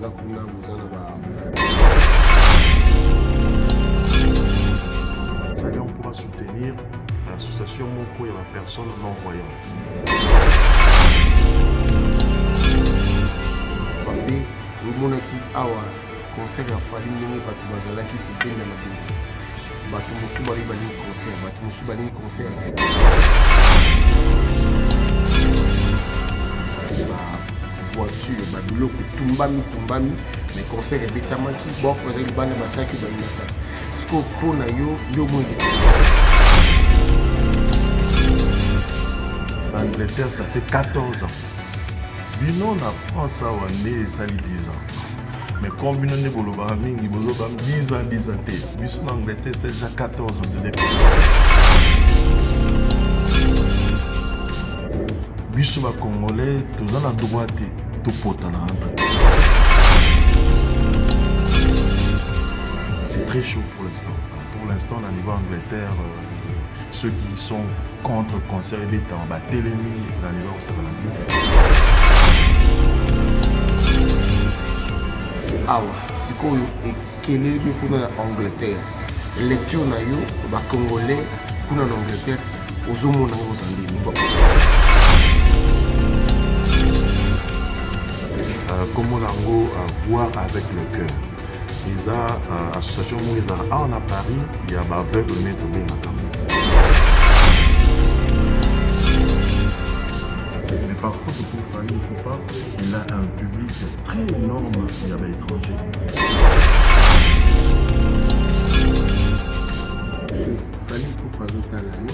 on pourra soutenir l'association Moko et la personne non-voyante. Concert à Fali Ndenge Bato Bazalaki Fidèle Mabé. Bato Moussoubali Bali concert, Bato Moussoubali concert. Voiture, Babilo, Tumbami, mais concert est bétamaki, bon, vous avez le ban de massacre dans le massacre. Ce qu'on prône à yo L'Angleterre, ça fait 14 ans. Binon, la France, a né ça 10 ans. Mais comme nous avons 10 ans, 10 ans, en Angleterre, c'est déjà 14 ans. C'est des Bisous Congolais, tous en droit de potin. C'est très chaud pour l'instant. Pour l'instant, au niveau Angleterre, ceux qui sont contre le concert et bêta, on va télémi, au niveau awa sikoyo ekeleli kuna na Angleterre lecture na yo ba congolais kuna na Angleterre ozomona ngo zandini comme on a à voir avec le cœur. Ils ont association Moïse en à Paris, il y a aveugle mais tout bien. Mais par contre pour Fali Poupa, il a un public très énorme il y a l'étranger. Fali Poupa Zotalayo,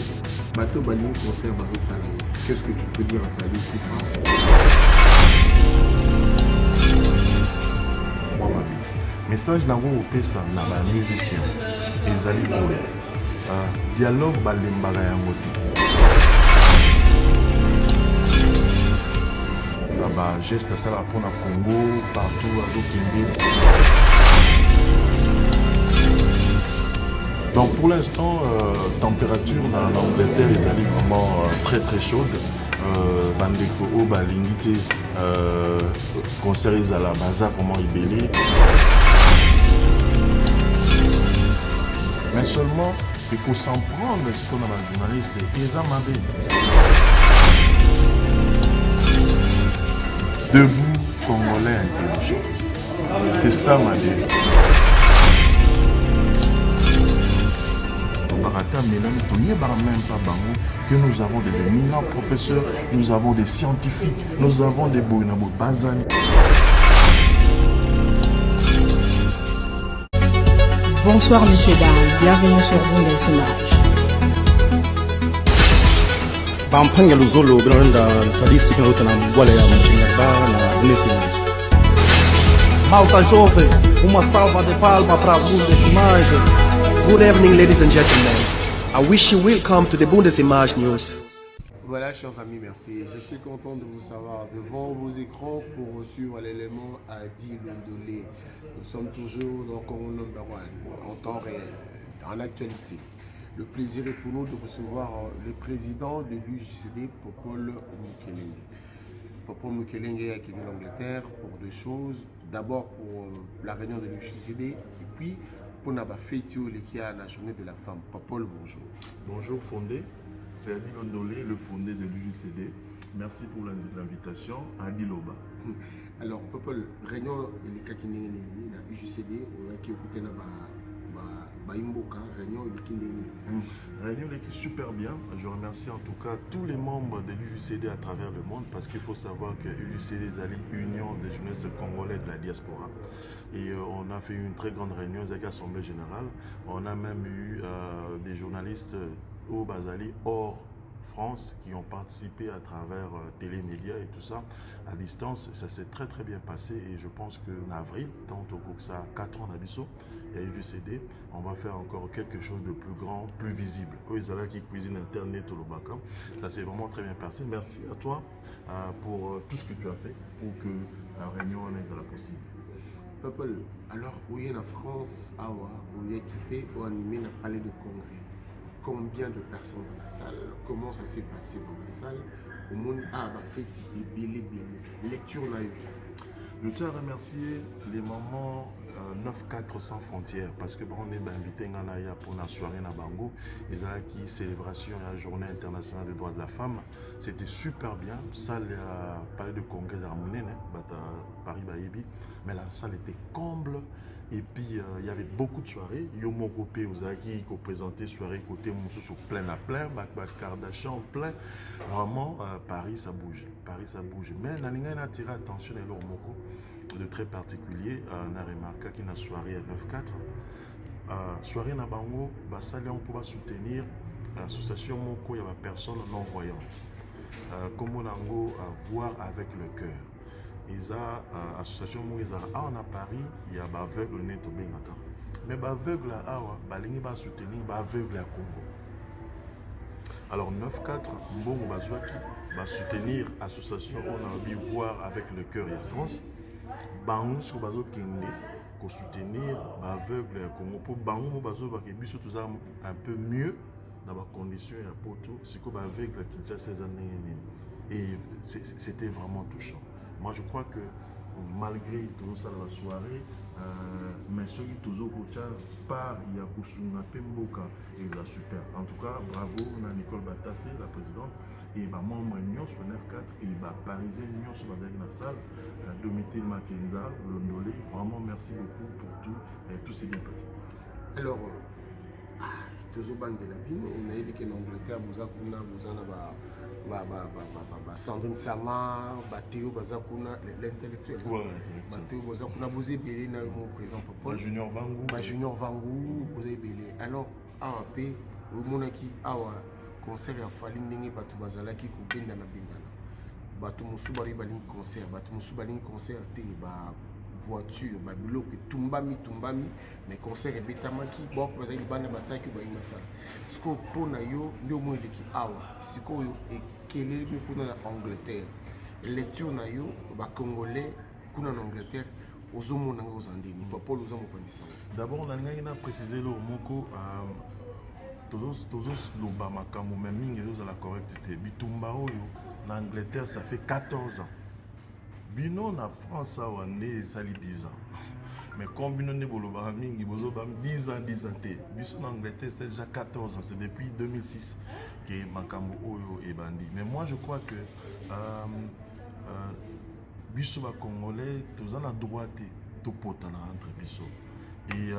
bateau Bali concert Bazotalayo. Qu'est-ce que tu peux dire à Fali Poupa? Message nango opesa na ba musicien ezali boye dialogue balembaka yango te ba geste asala mpona Congo partout azokende. Donc pour l'instant température en Angleterre ezali vraiment très très chaude. Bandeko o balingi te concert ezala baza vraiment ibélé. Mais seulement, il faut s'en prendre ce qu'on a dans le journaliste, ils ont demandé. Debout, Congolais intelligents. C'est ça ma vie. Que nous avons des éminents professeurs, nous avons des scientifiques, nous avons des boinabo bazani. Bonsoir messieurs, dames, bienvenue sur Bundesimage. Bampanga luzolo binonda tradisi kinota na mbwale ya mchinga na Bundesimage. Malta jovem, uma salva de palmas para Bundesimage. Good evening ladies and gentlemen. I wish you welcome to the Bundesimage News. Voilà, chers amis, merci. Je suis content de vous savoir devant vos écrans pour suivre l'élément à Adi Londolé. Nous sommes toujours dans Congo number 1, en temps réel, en actualité. Le plaisir est pour nous de recevoir le président de l'UJCD, Popol Mukelenge. Popol Mukelenge a quitté l'Angleterre pour deux choses. D'abord pour la réunion de l'UJCD et puis pour la fête qui a la journée de la femme. Popol, bonjour. Bonjour, Fondé. C'est Adi Londolé, le fondé de l'UJCD. Merci pour l'invitation. Adi Loba. Alors, Popol, réunion de l'UJCD, qui écoutait la réunion est super bien. Je remercie en tout cas tous les membres de l'UJCD à travers le monde parce qu'il faut savoir que l'UJCD est l'Union des jeunesses congolais de la diaspora. Et on a fait une très grande réunion avec l'Assemblée générale. On a même eu des journalistes au Bazali hors France qui ont participé à travers télémédias et tout ça à distance. Ça s'est très très bien passé et je pense qu'en avril, tant que ça 4 ans d'Abisso et à l'UJCD, on va faire encore quelque chose de plus grand, plus visible. Oizala qui cuisine internet au Lobaka. Ça s'est vraiment très bien passé. Merci à toi pour tout ce que tu as fait pour que la réunion soit possible. Popol, alors où est la France, où est équipé pour animer le palais de congrès? Combien de personnes dans la salle? Comment ça s'est passé dans la salle? Au monde a fait des lecture là. Je tiens à remercier les mamans 9-4 sans frontières parce que on est invité pour la soirée na Bango. Ils ont qui célébration de la journée internationale des droits de la femme. C'était super bien. Salle palais de congrès harmonie, Paris Baïbi. Mais la salle était comble. Et puis il y avait beaucoup de soirées. Yomo Kopé, vous avez qui présenté soirée côté Moussou plein à plein, Kardashian plein. Vraiment, Paris ça bouge. Paris ça bouge. Mais on a attiré attention à l'Ormoko de très particulier. On a remarqué qu'il y a une soirée à 9-4. Soirée na Bango, on peut soutenir l'association Moko, il y a des personnes non-voyantes. Comme on a voir avec le cœur. Ils ont association à Paris, il y a des aveugles net au Bengata. Mais les aveugles à Balingi va soutenir les aveugles à Congo. Alors 9-4, bon, va soutenir l'association on a envie voir avec le cœur et la France. Bango sur bazo kinde pour soutenir les aveugles à Congo pour bango bazo ba kebiso tout ça un peu mieux dans les conditions et à poto c'est comme aveugle qui a 16 ans et c'était vraiment touchant. Moi, je crois que malgré tout ça dans la soirée, mais ceux qui toujours par il y a Kousouna Pemboka et la super. En tout cas, bravo à Nicole Batafé, la présidente, et membre Nyos 9-4 et Parisien Nyos dans la salle, Domitil Makenza, Londolé. Vraiment, merci beaucoup pour tout et tout s'est bien passé. Alors, toujours bande de la ville, on a dit qu'en Angleterre, vous avez Sandrine Sama, Théo Bazakuna, l'intellectuel. Théo Bazakuna, vous avez belé dans mon président Popol. Junior Vangou. Junior Vangou, vous avez belé. Alors, AAP, au Monaki, Awa, concert à Falindingi, Batou Bazalaki, Koubenda na Bindana. Batou Moussoubari Baling concert, Batou Moussoubari concert, voiture, bloc, tumbami, mais concert et bétamaki, bon, parce qu'il y a des gens qui ont ça. Ce qu'on peut yo, nous avons dit awa, si qu'on est quel est le coup en Angleterre, lecture na yo, bah congolais, coup en Angleterre, aux hommes aux Andéni, pas pour les hommes au Pandissan. D'abord, on a précisé le moko, tous le bamakamu, même mingi la correctité. Bitumba oyo, en Angleterre, ça fait 14 ans. Bino na France a 10 ans. Mais comme Bino ne boloba mingi bozo bam 10 ans té. Biso en Angleterre c'est déjà 14 ans, c'est depuis 2006 que makambo oyo e bandi. Mais moi je crois que biso ba congolais tous en a droit to potana entre biso. Et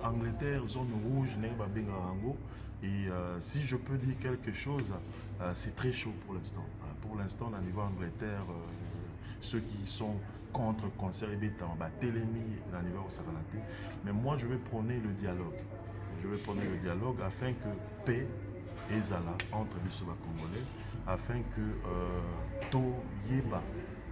Angleterre zone rouge ne ba benga rango. Et si je peux dire quelque chose, c'est très chaud pour l'instant. Pour l'instant, au niveau Angleterre, ceux qui sont contre le concert et béton, télémie dans le niveau Sakalate. Mais moi, je vais prôner le dialogue. Je vais prôner le dialogue afin que paix et zala entre les Congolais, afin que to yeba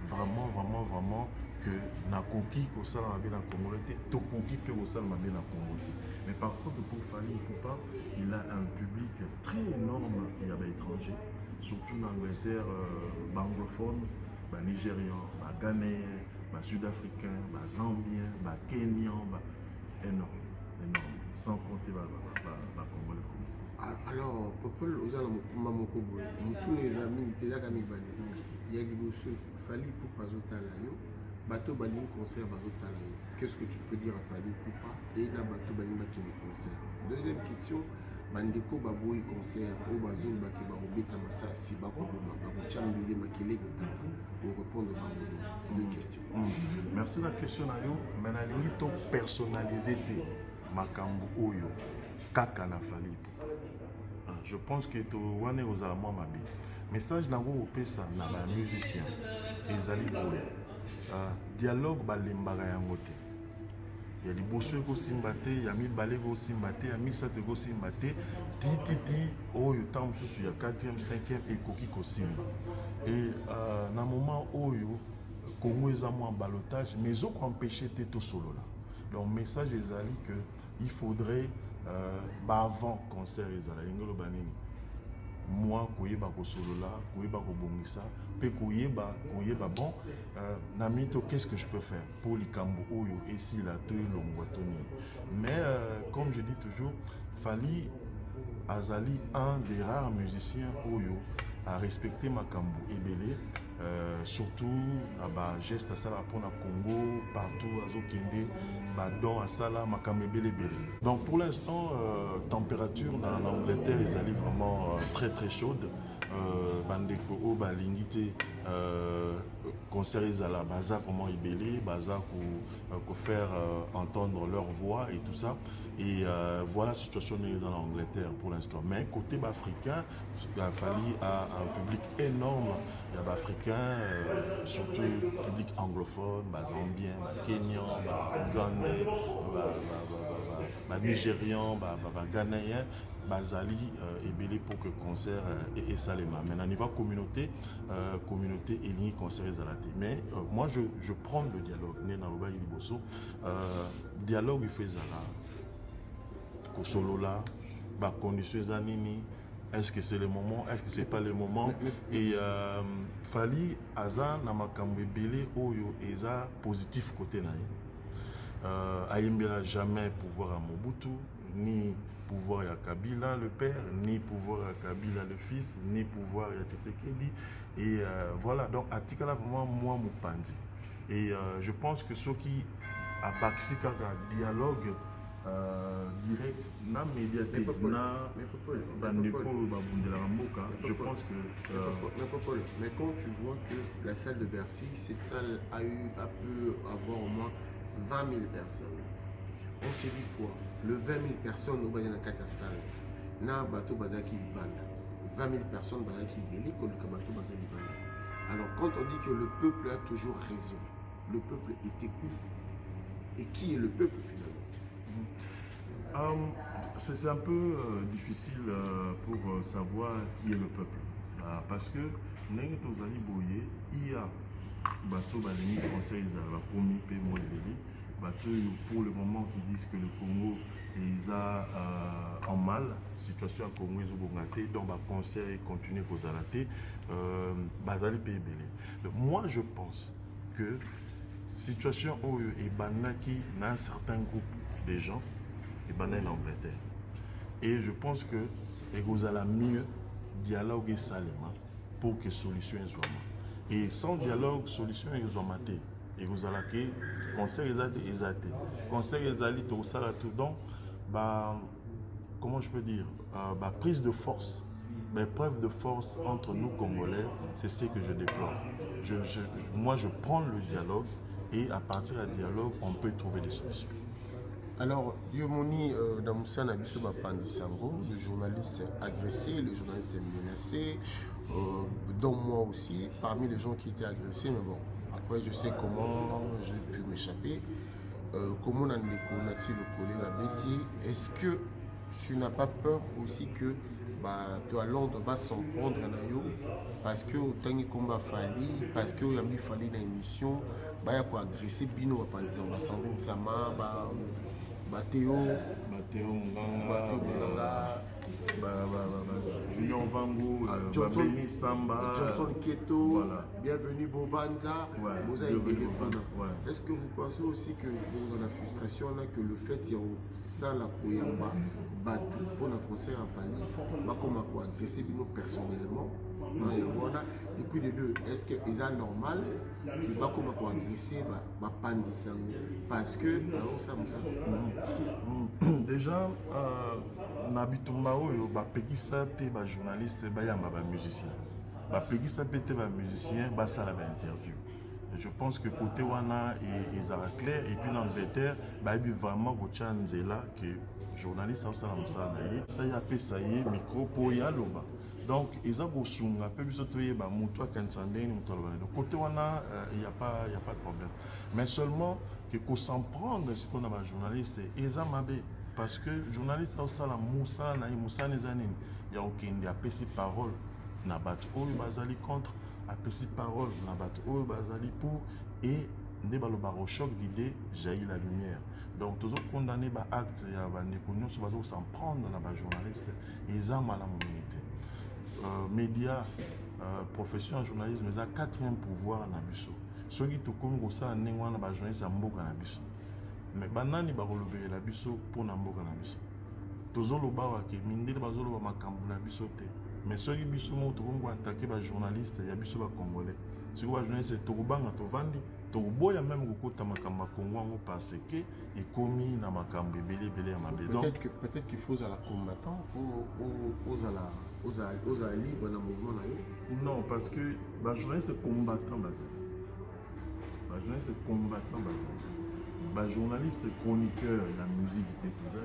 vraiment que nakoki au salon à bien Congolais, to koki peut au salon à bien Congolais. Mais par contre, pour Fally Ipupa, il a un public très énorme qui y avait étranger, surtout en Angleterre, anglophone. Nigérians, Ghanéens, Sud-Africains, Zambiens, Kenyans, énorme, sans compter les Congolais. Alors, Popol, aux alentours de Mamokobo, tous les amis, les amis, il y a des choses Fally Ipupa Zotalayo, bateau Baling concert Bazotalayo. Qu'est-ce que tu peux dire à Fally Ipupa et la bateau Baling qui est concert? Deuxième question. Bandeko baboui concert au bazon baki ba obeta masa si ba ko boma ba chambile makele gotata pour répondre à deux questions. Merci la question na yo mais na lingi to personnaliser te makambo oyo kaka na Fally Ipupa. Je pense que to wane ozala moi mabi. Message na go opesa na ba musicien ezali boye. Dialogue ba lembaka yango te. Il y a des bosseux qui sont battus, il y a 1000 balais qui sont battus, il y a 1700 qui sont battus. Oh, il y a 4e, 5e et Koki Kosimba. Et dans le moment où le Congo est en balotage, mais ils ont empêché tout solo là. Donc, le message est qu'il faudrait, avant le concert, moi, koyeba ko solo là, koyeba ko bongisa, pe koyeba bon, namito qu'est-ce que je peux faire pour les Kambo Oyo et si la toy longwatoni. Mais comme je dis toujours, Fally Azali un des rares musiciens Oyo à respecter Makambo Ebele surtout geste asala mpona Congo partout azokende don asala makambo ebele ebele. Donc pour l'instant température en Angleterre ezali vraiment très très chaude. Bandeko o balingi te concert ezala baza vraiment ebele baza ko faire entendre leur voix et tout ça. Et voilà la situation en Angleterre pour l'instant. Mais côté africain, il a fallu un public énorme. Il y a africains, surtout public anglophone, zambien, kenyan, ougandais, nigérian, ghanéen. Bazali est belé pour que concert et salema. Mais à niveau communauté et ligne concert zalati. Mais moi je prends le dialogue. Nena oba iliboso dialogue il fait zala. Solo là, conditions zanini. Est-ce que c'est le moment? Est-ce que c'est pas le moment? Et Fali aza na makambo belé oyo eza positif côté naï. Aïmbela jamais pouvoir à Mobutu ni pouvoir à Kabila le père, ni pouvoir à Kabila le fils, ni pouvoir à Tshisekedi. Et voilà, donc Atikala vraiment moi Mupandi. Et je pense que ceux qui a baxi un dialogue direct, na médiatique, na bandeko babundela mboka, je pense que mais quand tu vois que la salle de Bercy, cette salle a pu avoir au moins 20 000 personnes. On se dit quoi? Le 20 000 personnes au Bayana Kata salle. Na bateau bazaki banda. 20 000 personnes bazaki beli que le bateau bazaki banda. Alors quand on dit que le peuple a toujours raison, le peuple est écoute. Et qui est le peuple finalement? C'est un peu difficile pour savoir qui est le peuple. Parce que Nengi Tozali Boye, il y a bateau Baleni Conseil la promis paiement bateau pour le moment qui disent que le Congo est en mal, situation à Congo est bongaté, donc le conseil continue à zalater, Bazali pays belé. Moi je pense que situation où est banaki dans un certain groupe de gens et banane en Angleterre. Et je pense que vous allez mieux dialoguer salement pour que solution soit. Et sans dialogue, solution soit matée. Et vous allez que conseil exaté. Conseil exalé tout ça là tout donc comment je peux dire prise de force. Mais preuve de force entre nous Congolais, c'est ce que je déplore. Moi je prends le dialogue et à partir du dialogue, on peut trouver des solutions. Alors, Diomoni Damoussa Nabiso Pandisango, le journaliste agressé, le journaliste menacé, dont moi aussi, parmi les gens qui étaient agressés, mais bon, après je sais comment j'ai pu m'échapper. Comment on a le collègue à Betty, est-ce que tu n'as pas peur aussi que tu à Londres va s'en prendre à Nayo parce que autant il combat Fali, parce que il y a mis Fali dans l'émission, il y a quoi agresser Bino par exemple, Sandrine Sama, Théo Munganga, Junior Vango, Johnson Samba, Johnson Keto, voilà. Bienvenue Bobanza, Est-ce que vous pensez aussi que vous avez la frustration là, que le fait qu'il y a ça la Koyamba pour le concert à Fali, comme à agresser Bino personnellement, et puis les deux, est-ce que c'est normal de pas comme à agresser parce que déjà Nabitumba oyo bapekisa te ba journaliste bayamba ba musicien bapekisa pe te ba musicien basala ba interview. Je pense que côté wana et ezala clair et puis dans l'Angleterre bayebi vraiment kotia nzela que journaliste asala mosala na ye ça ya pesa ye micro po ya loba. Donc ils ont bosunga pe biso toyeba mutu akanisa ndeni mutu alobana. Donc côté wana il y a pas de problème. Mais seulement que qu'on s'en prendre ce qu'on a ba journaliste eza mabe. Parce que journaliste osala Moussa na Moussa nezanini ya okende apesi parole na bato oyo bazali contre apesi parole na bato oyo bazali pour et nde baloba au choc d'idées jaillit la lumière. Donc tous condamner ba acte ya bandeko nyonso bazo s'en prendre na ba journaliste eza malamu minute. Média profession en journalisme eza quatrième pouvoir na biso. Soki to komi ko sala ndenge wana ba journaliste mboka na biso. Mais banani bakolobela la biso pour na mboka na biso tozoloba wake mindele bazoloba makambo na biso te Mais ceux qui sont attaqués par les journalistes, il y a des Congolais. Si vous avez c'est Torobanga, Tovandi, Toroboya même Rukota Makama Congo parce que il commis na Makambe Belé à ma maison. Peut-être qu'il faut à la combattant aux alliés dans le mouvement. Non, parce que les journalistes sont combattants. Les journalistes sont combattants. Les journalistes sont chroniqueurs de la musique et tout ça.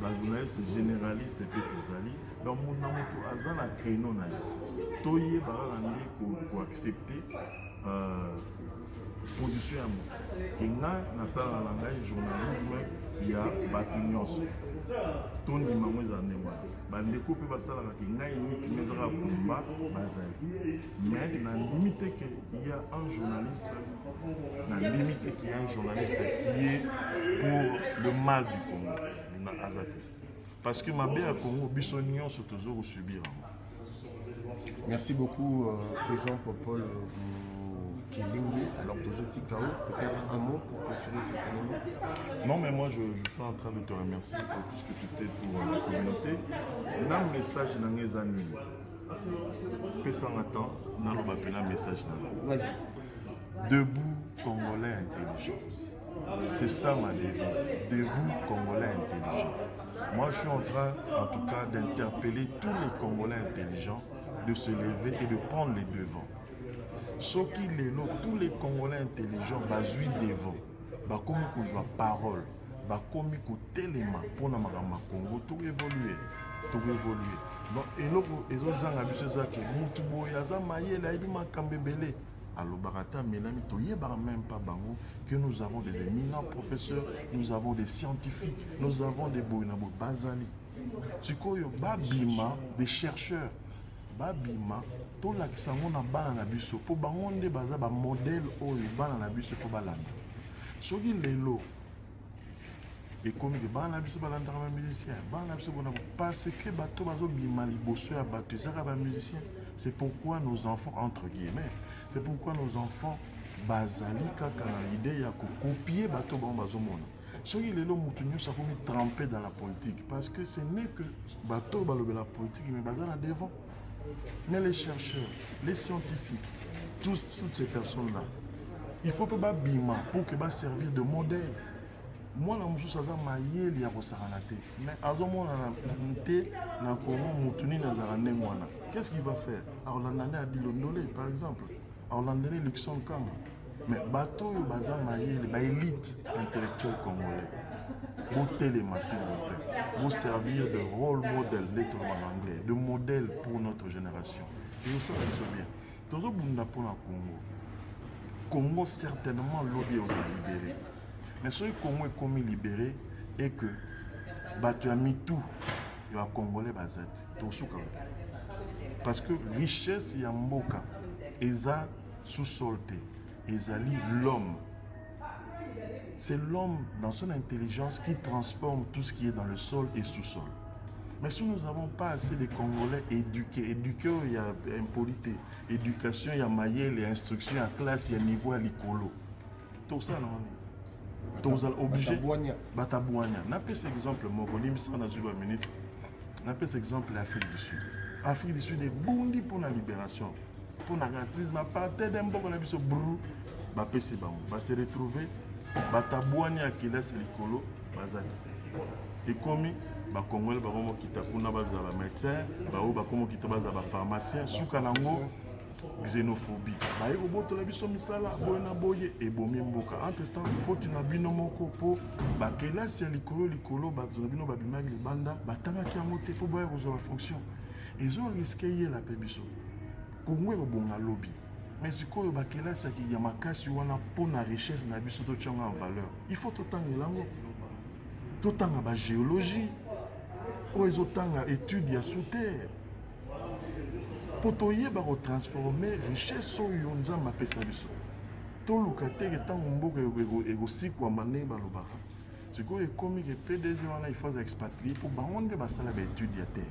Les journalistes sont généralistes et tout ça. Donc, mon amour, Azan a créé nos naïs. Toye Baralandi pour accepter position à moi. Et là, dans la salle de journalisme, il y a Batunios. Tony Mamouez en est moi. Les coupes passent à la qui met à combat. Mais dans la limite qu'il y a un journaliste, dans la limite qu'il y a un journaliste qui est pour le mal du Congo. Parce que ma belle à Congo, Bissonion se toujours subir. Merci beaucoup, Président Popol Kilingi. Alors, Tozoti-Kao, peut-être un mot pour clôturer cet élément. Non, mais moi, je suis en train de te remercier pour tout ce que tu fais pour la communauté. Dans le message, dans les années, personne n'attend, dans le message. Vas-y. Debout, Congolais intelligents. C'est ça ma devise. Debout, Congolais intelligents. Moi, je suis en train, en tout cas, d'interpeller tous les Congolais intelligents de se lever et de prendre les devants. Sauf qu'il est là, tous les Congolais intelligents, basent devant. Comme qu'on joue parole, comme qu'on téléma pour nous Congo, tout évoluer. Tout évoluer. Bon, et là, les autres gens ont dit que Moutubo, Yaza Maye, la Ibi Makambebele. Alors, Barata, Mélanie, même pas Bango, que nous avons des éminents professeurs, nous avons des scientifiques, nous avons des Boinabo Bazali. C'est quoi, Babima, des chercheurs. Babima, tout là qui s'en va dans la bus, pour bangonde baza ba modèle au dans la bus faut balanda. So qui les lots et comme que dans la bus balanda ba musicien, dans la bus bona parce que bato bazo bima liboso ya bato ça ba musicien. C'est pourquoi nos enfants entre guillemets, c'est pourquoi nos enfants bazali kaka l'idée ya copier bato ba bazo mona. So qui les lots mutunyo ça faut tremper dans la politique parce que ce n'est que bato balobe la politique mais bazala devant. Mais les chercheurs, les scientifiques, toutes ces personnes-là, il faut pas bima pour que va servir de modèle. Moi, je suis maillé il y a mais qu'est-ce qu'il va faire? Alors, l'année a dit l'ondolé, par exemple. Alors, l'année Luxembourg. Mais bateau, l'élite intellectuelle congolaise. Vous téléma, s'il vous plaît. Vous servir de rôle modèle, en anglais, de modèle pour notre génération. Et vous savez bien. Tout le monde pour le Congo. Congo, certainement, lobby aux a libéré. Mais ce que Congo est commis libéré et que tu as mis tout. Il y a Congolais basat. Parce que richesse, il y a Mboka. Ils ont sous-solté. Ils ont l'homme. C'est l'homme dans son intelligence qui transforme tout ce qui est dans le sol et sous-sol. Mais si nous n'avons pas assez de Congolais éduqués, il y a impolité, éducation, il y a maillé, les instructions à classe, il y a niveau à l'écolo. Tout ça, non. Tout ça, obligé. Batabouania. N'a pas cet exemple, Mogoli, mais ça, on a eu 20 minutes. N'a pas cet exemple, l'Afrique du Sud. L'Afrique du Sud est bondi pour la libération. Pour le racisme, à partir d'un bon, on a vu ce brou, va se retrouver. Batabouani à qui laisse l'écolo, bazati. Et comme Congolais, qui t'a qu'on a un médecin, comme qui t'a un pharmacien, soukanango, xénophobie. Au bout de la vie, et entre-temps, il faut que tu aies un moko pour que là, c'est l'écolo, bazobino, babimag, les bandas, batamaki à monter pour voir la fonction. Ils ont risqué la pébiso. Congo est bon à lobby. Mais ce qu'il y a, c'est qu'il y a pour la richesse en valeur. Il faut tout le temps tout le temps la géologie, tout le temps l'étude sous terre. Pour transformer la richesse sur la richesse. Tout le cas, est aussi quoi mané balobara. Ce qu'il y a comme que PDG il faut expatrier pour que l'étude à terre.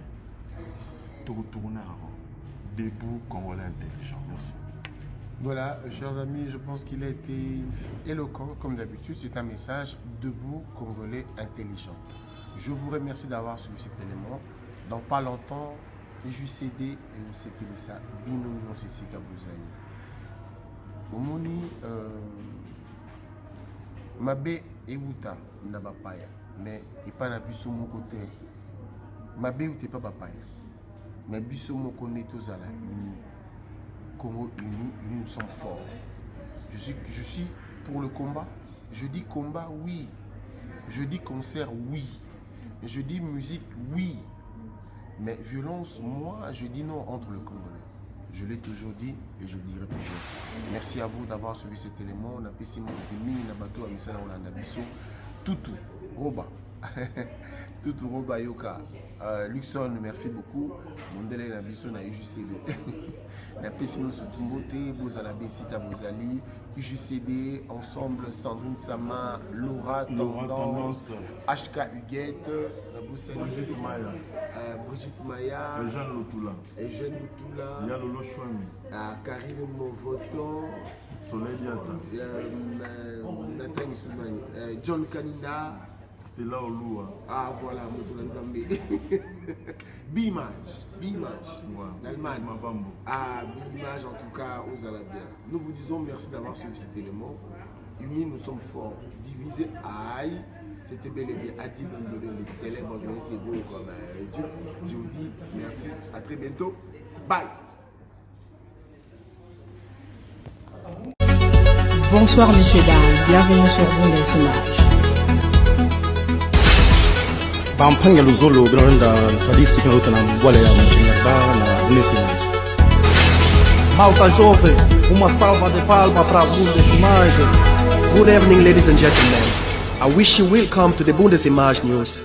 Tout retourner avant. Debout, Congolais intelligent. Merci. Voilà, chers amis, je pense qu'il a été éloquent, comme d'habitude. C'est un message debout, Congolais intelligent. Je vous remercie d'avoir suivi cet élément. Dans pas longtemps, UJCD osepelisa bino nyonso esika bozali. Omoni mabe euta na bapaya, mais epa na biso moko te. Mabe euta epa bapaya, mais biso moko ne tozala uni. Congo uni, nous sommes forts. Je suis pour le combat. Je dis combat, oui. Je dis concert, oui. Je dis musique, oui. Mais violence, moi, je dis non entre le Congolais. Je l'ai toujours dit et je le dirai toujours. Merci à vous d'avoir suivi cet élément. On a passé mon mini nabato à Misala Olanda Bisso. Tutu, Roba. Tutu Roba Yoka. Luxon, merci beaucoup. Mondele Nabisso na UJCD. La Pessimo Sotumbote, Bozala Bessita Bozali, UJCD, Ensemble, Sandrine Sama, Laura Tendance, HK Huguette, Brigitte Maya. Brigitte Maya, Et Jeanne Lotula. Lolo Chouami. Karine Movoto, Soleil Diata. Nathan Soumani, John Kanida. Stella Olua. Ah voilà, Motula Nzambe. Bimage. L'Allemagne. Ah, Bimage en tout cas, aux Alabiens. Nous vous disons merci d'avoir suivi cet élément. Unis, nous sommes forts. Divisés, aïe. C'était bel et bien Adil Ndolé, les célèbres journalistes beaux comme Dieu. Je vous dis merci, à très bientôt. Bye. Bonsoir messieurs, dames, bienvenue sur Bundes Images. Bampanya Luzolo Branda Tradisi Kinauta Mbwale ya Mjingaba na Bundes Images. Malta jovem, uma salva de palma para Bundes Images. Good evening, ladies and gentlemen. I wish you welcome to the Bundes Images News.